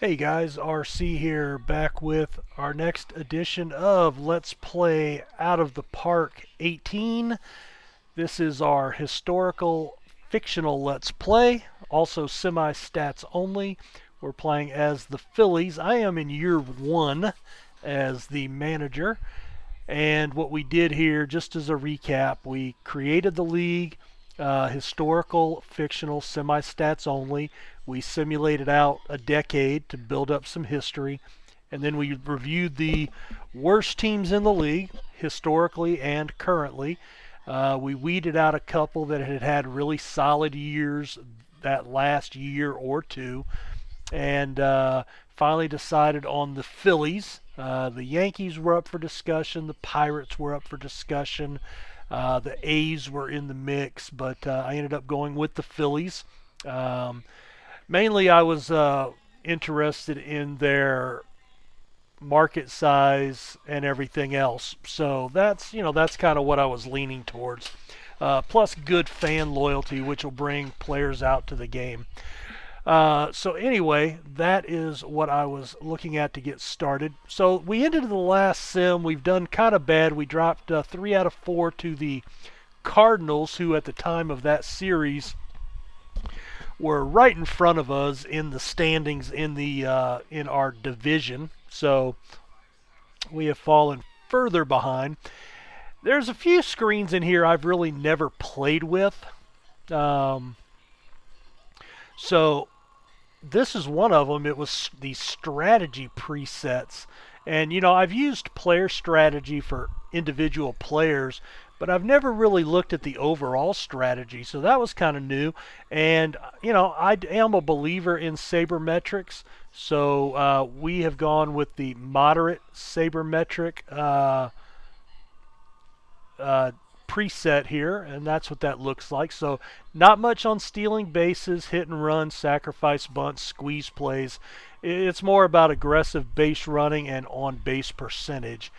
Hey guys, RC here, back with our next edition of Let's Play Out of the Park 18. This is our historical fictional Let's Play, also semi-stats only. We're playing as the Phillies. I am in year one as the manager. And what we did here, just as a recap, we created the league, historical, fictional, semi-stats only. We simulated out a decade to build up some history. And then we reviewed the worst teams in the league, historically and currently. We weeded out a couple that had had really solid years that last year or two, and finally decided on the Phillies. The Yankees were up for discussion. The Pirates were up for discussion. The A's were in the mix, but I ended up going with the Phillies. Um, Mainly, I was interested in their market size and everything else. So that's kind of what I was leaning towards. Plus, good fan loyalty, which will bring players out to the game. So anyway, that is what I was looking at to get started. So we ended the last sim. We've done kind of bad. We dropped 3 out of 4 to the Cardinals, who at the time of that series were right in front of us in the standings in our division. So we have fallen further behind. There's a few screens in here I've really never played with. Um, so this is one of them. It was the strategy presets. And, I've used player strategy for individual players, but I've never really looked at the overall strategy. So that was kind of new. And, I am a believer in sabermetrics. So we have gone with the moderate sabermetric uh, preset here, and that's what that looks like. So not much on stealing bases, hit and run, sacrifice bunts, squeeze plays. It's more about aggressive base running and on base percentage.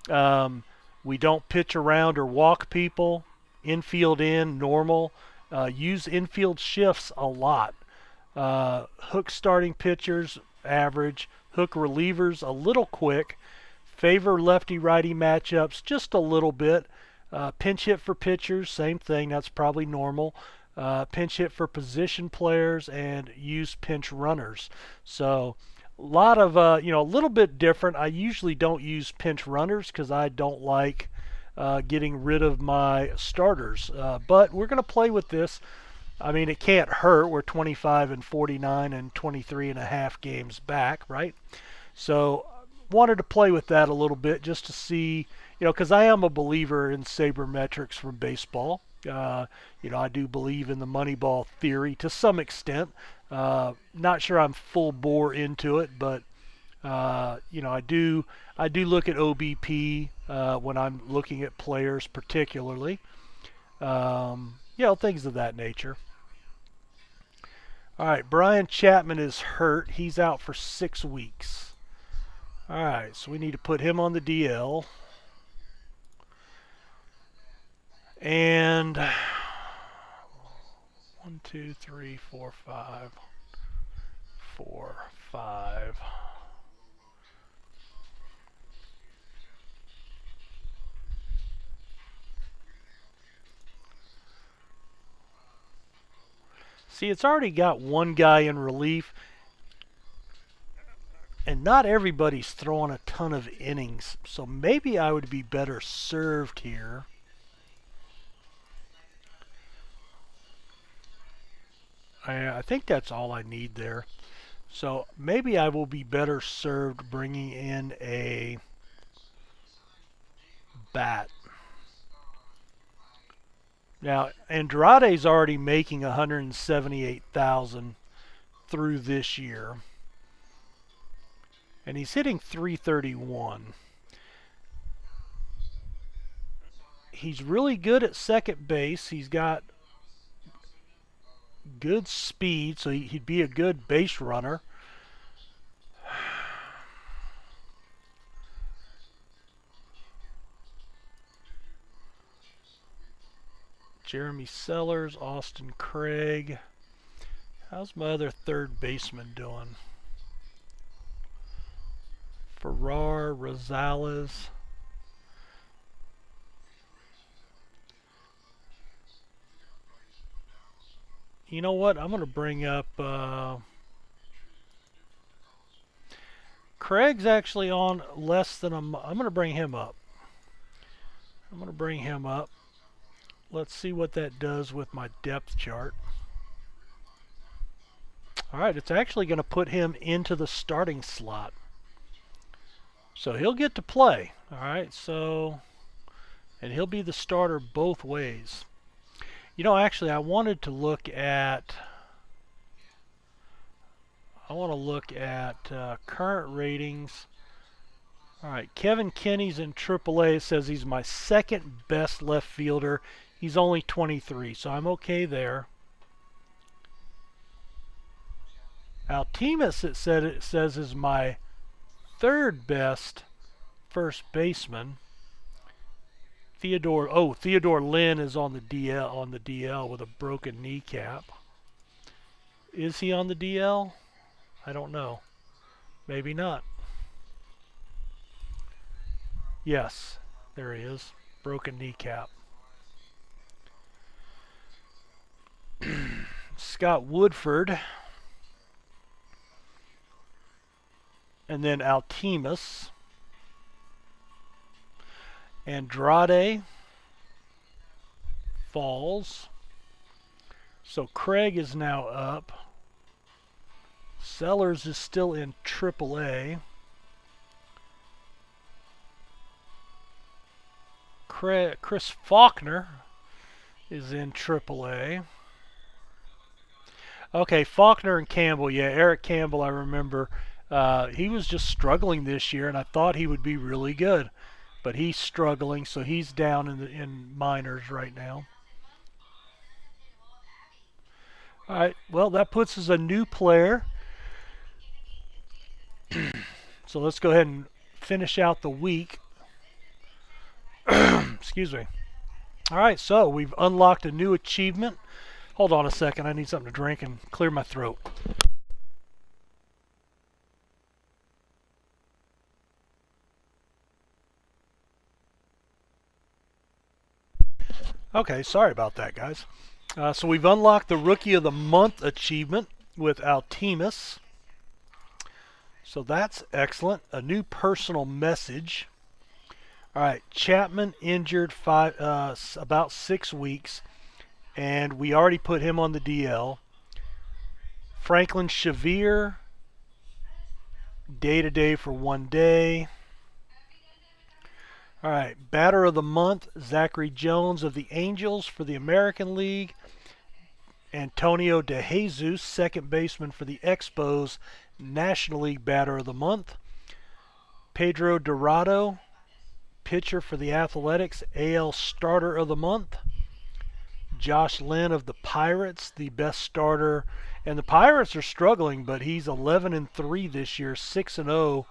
Um, we don't pitch around or walk people. Infield in, normal. Use infield shifts a lot. Hook starting pitchers, average. Hook relievers, a little quick. Favor lefty-righty matchups just a little bit. Pinch hit for pitchers, same thing. That's probably normal. Pinch hit for position players and use pinch runners. So a lot of, a little bit different. I usually don't use pinch runners because I don't like getting rid of my starters. But we're going to play with this. I mean, it can't hurt. We're 25 and 49 and 23 and a half games back, right? So wanted to play with that a little bit just to see, because I am a believer in sabermetrics from baseball. I do believe in the Moneyball theory to some extent. Not sure I'm full bore into it, but I do look at OBP when I'm looking at players particularly. Things of that nature. All right, Brian Chapman is hurt. He's out for 6 weeks. All right, so we need to put him on the DL. And 1, 2, 3, 4, 5, 4, 5. See, it's already got one guy in relief, and not everybody's throwing a ton of innings. So maybe I would be better served here. I think that's all I need there. So maybe I will be better served bringing in a bat. Now, Andrade's already making 178,000 through this year, and he's hitting 331. He's really good at second base. He's got good speed, so he'd be a good base runner. Jeremy Sellers, Austin Craig. How's my other third baseman doing? Ferrar, Rosales. You know what? I'm going to bring up... Craig's actually on less than I'm going to bring him up. I'm going to bring him up. Let's see what that does with my depth chart. Alright, it's actually going to put him into the starting slot. So he'll get to play. Alright, so... And he'll be the starter both ways. You know, actually, I wanted to look at... current ratings. Alright, Kevin Kinney's in AAA. It says he's my second best left fielder. He's only 23, so I'm okay there. Altimas, it says, is my third best first baseman. Theodore Lynn is on the DL with a broken kneecap. Is he on the DL? I don't know. Maybe not. Yes, there he is. Broken kneecap. Scott Woodford. And then Altimas. Andrade falls. So Craig is now up. Sellers is still in AAA. Chris Faulkner is in AAA. Okay, Faulkner and Campbell. Yeah, Eric Campbell, I remember. He was just struggling this year, and I thought he would be really good. But he's struggling, so he's down in minors right now. All right, well, that puts us a new player. So let's go ahead and finish out the week. Excuse me. All right, so we've unlocked a new achievement. Hold on a second. I need something to drink and clear my throat. Okay, sorry about that, guys. So we've unlocked the Rookie of the Month achievement with Altimas. So that's excellent. A new personal message. All right, Chapman injured about 6 weeks, and we already put him on the DL. Franklin Shavir, day-to-day for 1 day. All right, Batter of the Month, Zachary Jones of the Angels for the American League. Antonio De Jesus, second baseman for the Expos, National League Batter of the Month. Pedro Dorado, pitcher for the Athletics, AL Starter of the Month. Josh Lynn of the Pirates, the best starter. And the Pirates are struggling, but he's 11-3 this year, 6-0.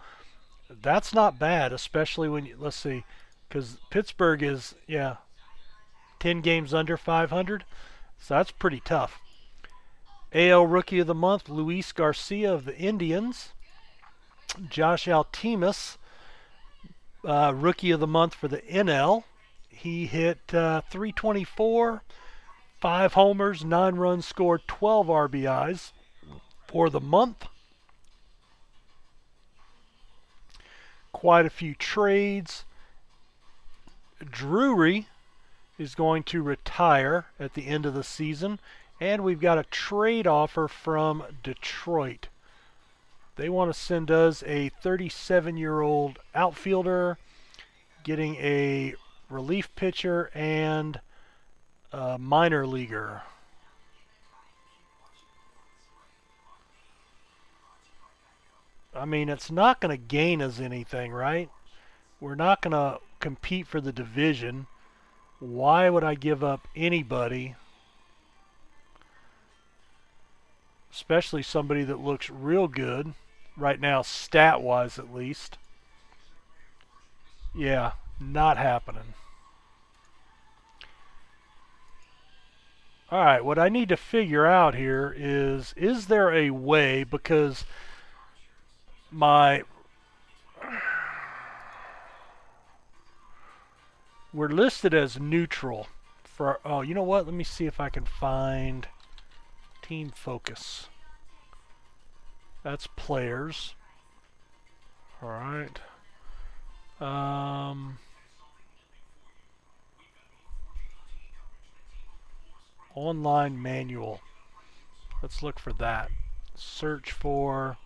That's not bad, especially when you, let's see, because Pittsburgh is, 10 games under 500. So that's pretty tough. AL Rookie of the Month, Luis Garcia of the Indians. Josh Altimas, Rookie of the Month for the NL. He hit 324, 5 homers, 9 runs scored, 12 RBIs for the month. Quite a few trades. Drury is going to retire at the end of the season, and we've got a trade offer from Detroit. They want to send us a 37-year-old outfielder, getting a relief pitcher and a minor leaguer. I mean, it's not going to gain us anything, right? We're not going to compete for the division. Why would I give up anybody, especially somebody that looks real good right now, stat-wise at least? Yeah, not happening. All right, what I need to figure out here is there a way, because my we're listed as neutral for our, oh, you know what? Let me see if I can find team focus. That's players. All right. Online manual. Let's look for that. Search for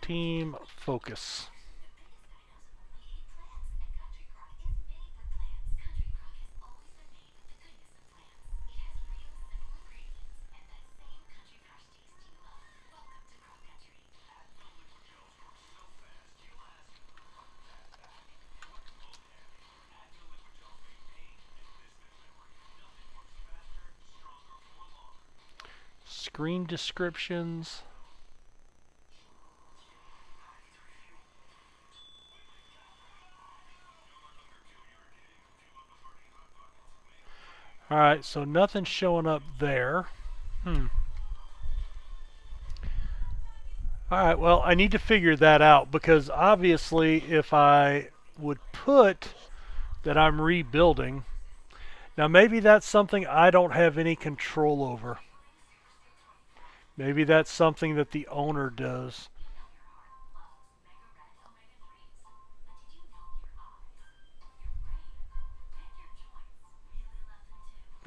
team focus. Screen descriptions. Alright, so nothing's showing up there. Alright, well, I need to figure that out because obviously if I would put that I'm rebuilding, now maybe that's something I don't have any control over. Maybe that's something that the owner does.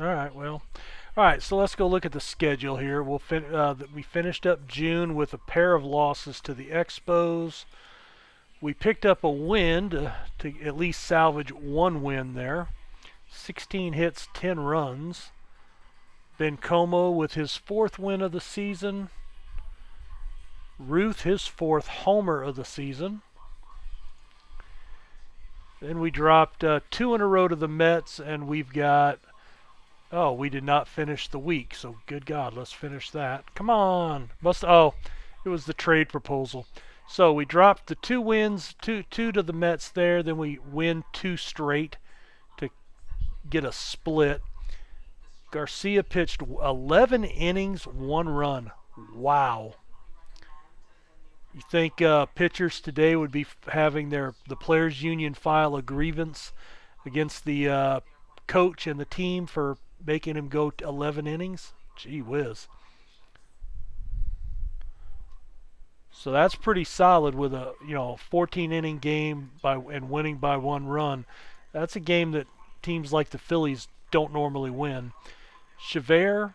Alright, well. Alright, so let's go look at the schedule here. We finished up June with a pair of losses to the Expos. We picked up a win to at least salvage one win there. 16 hits, 10 runs. Ben Como with his fourth win of the season. Ruth his fourth homer of the season. Then we dropped two in a row to the Mets, and we've got... Oh, we did not finish the week, so good God, let's finish that. Come on! Oh, it was the trade proposal. So we dropped the two wins, two to the Mets there, then we win two straight to get a split. Garcia pitched 11 innings, 1 run. Wow. You think pitchers today would be having the players union file a grievance against the coach and the team for making him go 11 innings? Gee whiz. So that's pretty solid with a 14 inning game and winning by 1 run. That's a game that teams like the Phillies don't normally win. Chavert,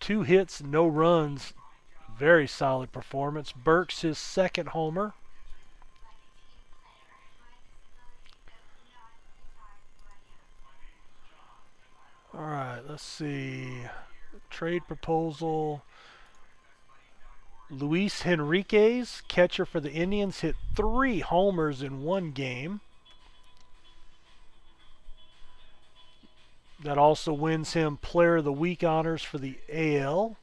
2 hits, no runs. Very solid performance. Burks his second homer. Alright, let's see. Trade proposal. Luis Henriquez, catcher for the Indians, hit 3 homers in 1 game. That also wins him Player of the Week honors for the AL.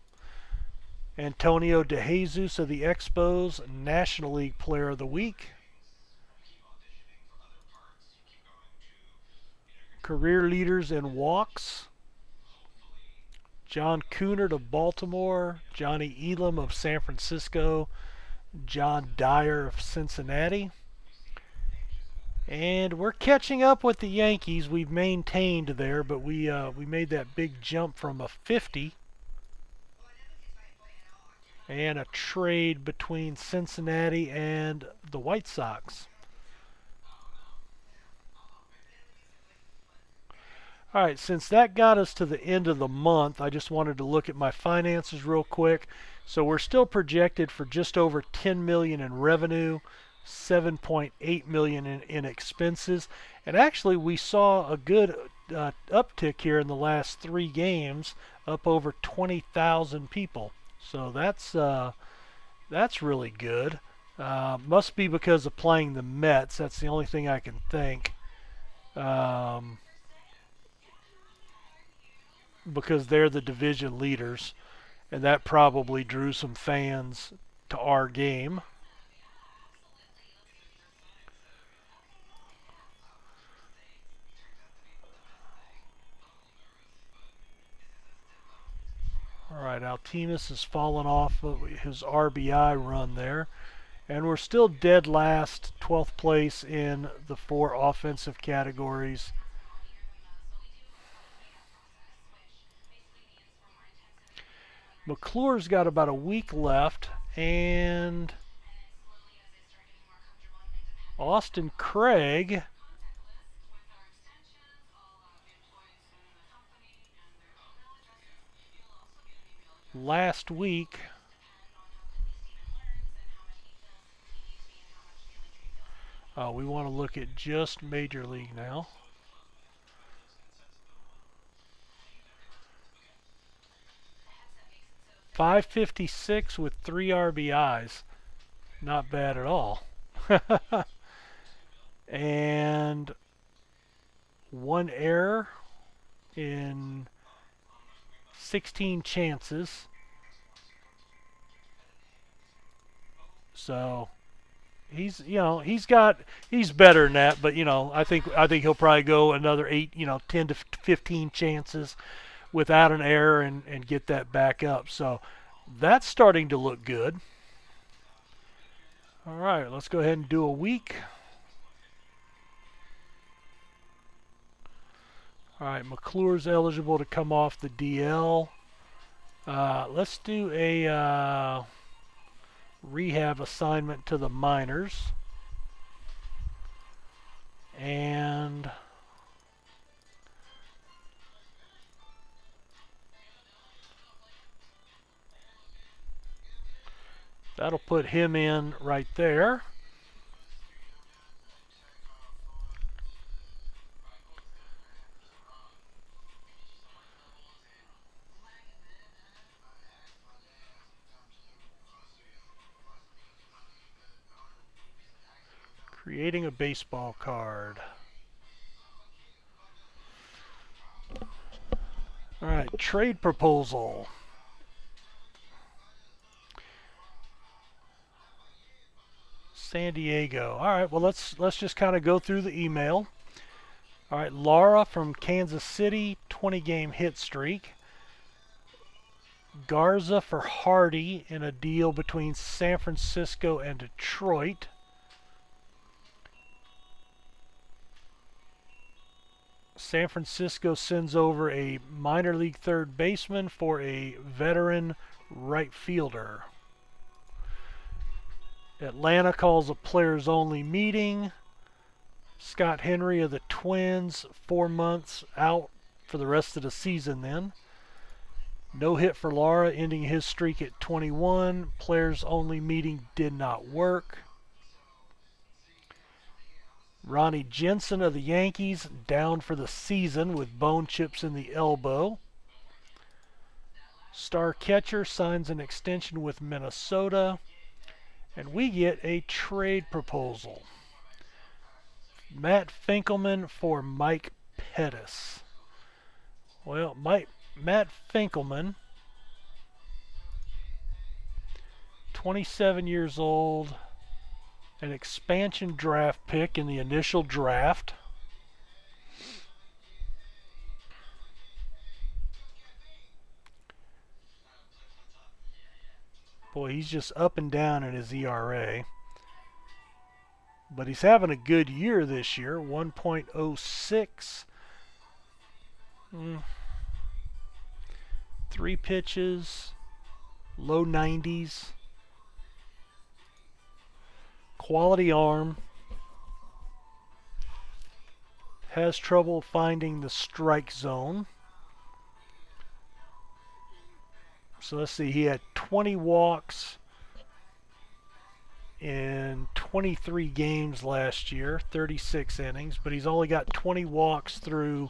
Antonio De Jesus of the Expos, National League Player of the Week. Career leaders in walks. John Cooner of Baltimore, Johnny Elam of San Francisco, John Dyer of Cincinnati. And we're catching up with the Yankees. We've maintained there, but we made that big jump from a 50 and a trade between Cincinnati and the White Sox. Alright, since that got us to the end of the month, I just wanted to look at my finances real quick. So we're still projected for just over $10 million in revenue, $7.8 million in expenses. And actually we saw a good uptick here in the last 3 games, up over 20,000 people. So that's really good. Must be because of playing the Mets. That's the only thing I can think. Because they're the division leaders, and that probably drew some fans to our game. All right, Altimus has fallen off of his RBI run there, And we're still dead last, 12th place in the 4 offensive categories. McClure's got about a week left, and Austin Craig last week. We want to look at just Major League now. .556 with 3 RBIs. Not bad at all. And 1 error in 16 chances. So he's better than that, but I think he'll probably go another 10 to 15 chances without an error and get that back up. So that's starting to look good. All right, let's go ahead and do a week. All right, McClure's eligible to come off the DL. Let's do a rehab assignment to the minors. And that'll put him in right there. Creating a baseball card. All right, trade proposal. San Diego. All right, well let's just kind of go through the email. All right, Laura from Kansas City, 20-game hit streak. Garza for Hardy in a deal between San Francisco and Detroit. San Francisco sends over a minor league third baseman for a veteran right fielder. Atlanta calls a players only meeting. Scott Henry of the Twins, 4 months out for the rest of the season then. No hit for Lara, ending his streak at 21. Players only meeting did not work. Ronnie Jensen of the Yankees, down for the season with bone chips in the elbow. Star catcher signs an extension with Minnesota. And we get a trade proposal. Matt Finkelman for Mike Pettis. Well, Matt Finkelman, 27 years old, an expansion draft pick in the initial draft. Boy, he's just up and down in his ERA. But he's having a good year this year, 1.06. 3 pitches, low 90s. Quality arm. Has trouble finding the strike zone. So let's see, he had 20 walks in 23 games last year, 36 innings, but he's only got 20 walks through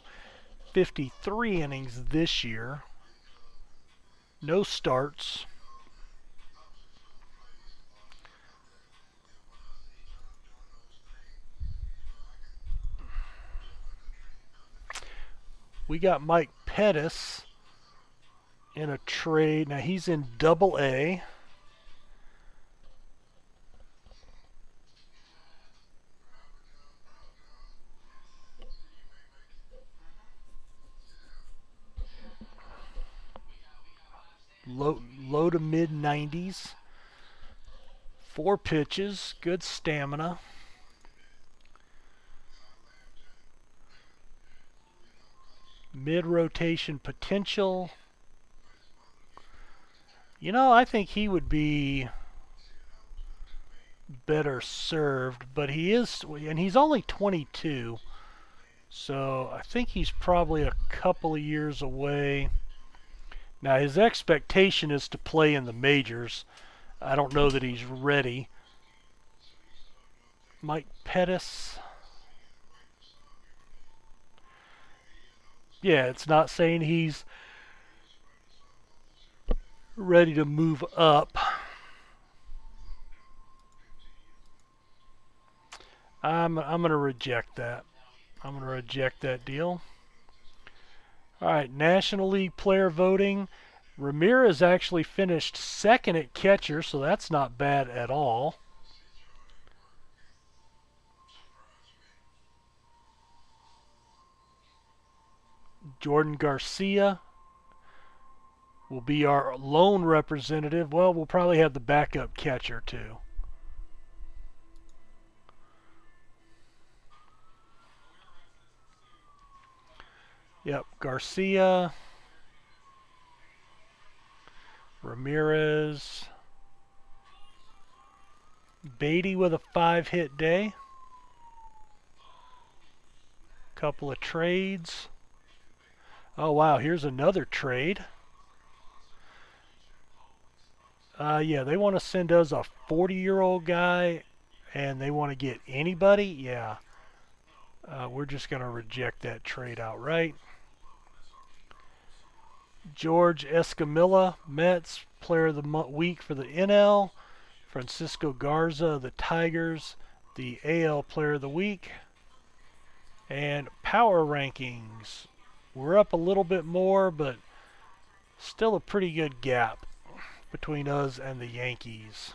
53 innings this year. No starts. We got Mike Pettis in a trade. Now he's in Double-A. Low to mid 90s. 4 pitches, good stamina. Mid-rotation potential. You know, I think he would be better served, but he is, and he's only 22, so I think he's probably a couple of years away. Now, his expectation is to play in the majors. I don't know that he's ready. Mike Pettis. Yeah, it's not saying he's ready to move up. I'm going to reject that. I'm going to reject that deal. All right, National League player voting. Ramirez actually finished second at catcher, so that's not bad at all. Jordan Garcia will be our lone representative. Well, we'll probably have the backup catcher too. Yep, Garcia, Ramirez, Beatty with a 5-hit day. Couple of trades. Oh wow, here's another trade. Yeah, they want to send us a 40-year-old guy, and they want to get anybody. Yeah, we're just going to reject that trade outright. George Escamilla, Mets, player of the week for the NL. Francisco Garza, the Tigers, the AL player of the week. And power rankings. We're up a little bit more, but still a pretty good gap between us and the Yankees.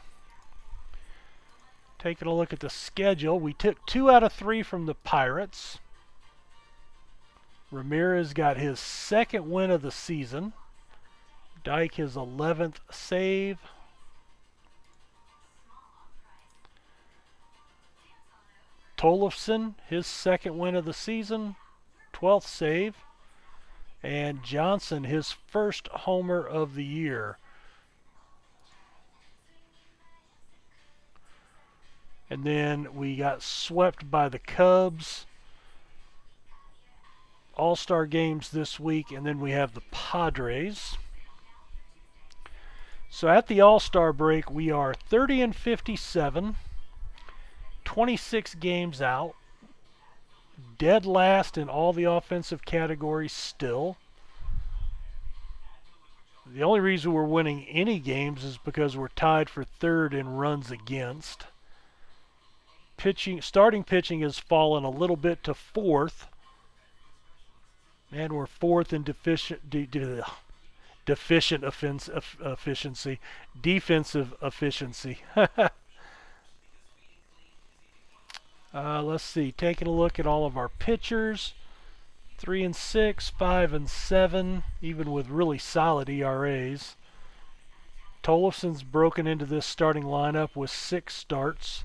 Taking a look at the schedule, we took 2 out of 3 from the Pirates. Ramirez got his 2nd win of the season. Dyke his 11th save. Tollefson, his 2nd win of the season, 12th save. And Johnson, his 1st homer of the year. And then we got swept by the Cubs. All-Star games this week, and then we have the Padres. So at the All-Star break, we are 30-57, 26 games out, dead last in all the offensive categories still. The only reason we're winning any games is because we're tied for 3rd in runs against. Starting pitching has fallen a little bit to 4th. And we're 4th in defensive efficiency. Let's see. Taking a look at all of our pitchers. 3-6, 5-7, even with really solid ERAs. Tollefson's broken into this starting lineup with 6 starts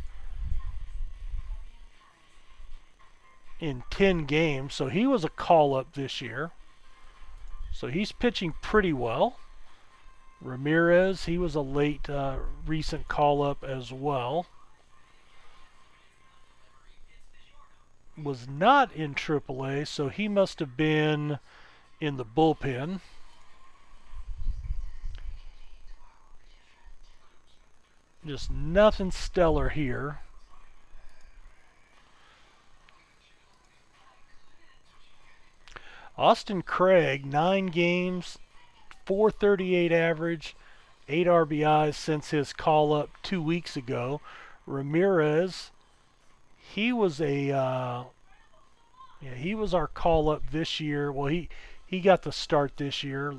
in 10 games, so he was a call-up this year. So he's pitching pretty well. Ramirez, he was a late recent call-up as well. Was not in AAA, so he must have been in the bullpen. Just nothing stellar here. Austin Craig, 9 games, 438 average, 8 RBIs since his call-up 2 weeks ago. Ramirez, he was our call-up this year. Well, he got the start this year.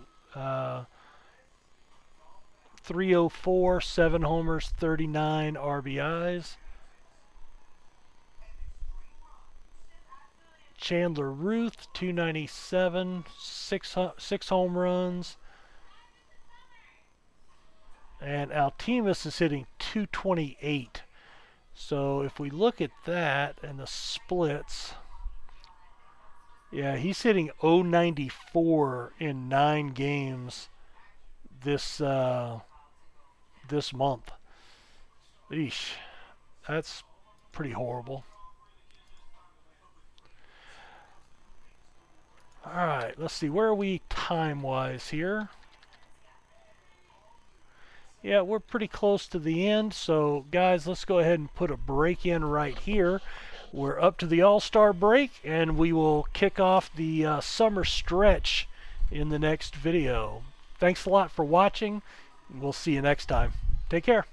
304, 7 homers, 39 RBIs. Chandler Ruth, 297, 6 home runs. and Altimus is hitting 228. So if we look at that and the splits, yeah, he's hitting 094 in 9 games this this month. Eesh, that's pretty horrible. All right, let's see, where are we time-wise here? Yeah, we're pretty close to the end, so guys, let's go ahead and put a break in right here. We're up to the All-Star break, and we will kick off the summer stretch in the next video. Thanks a lot for watching. We'll see you next time. Take care.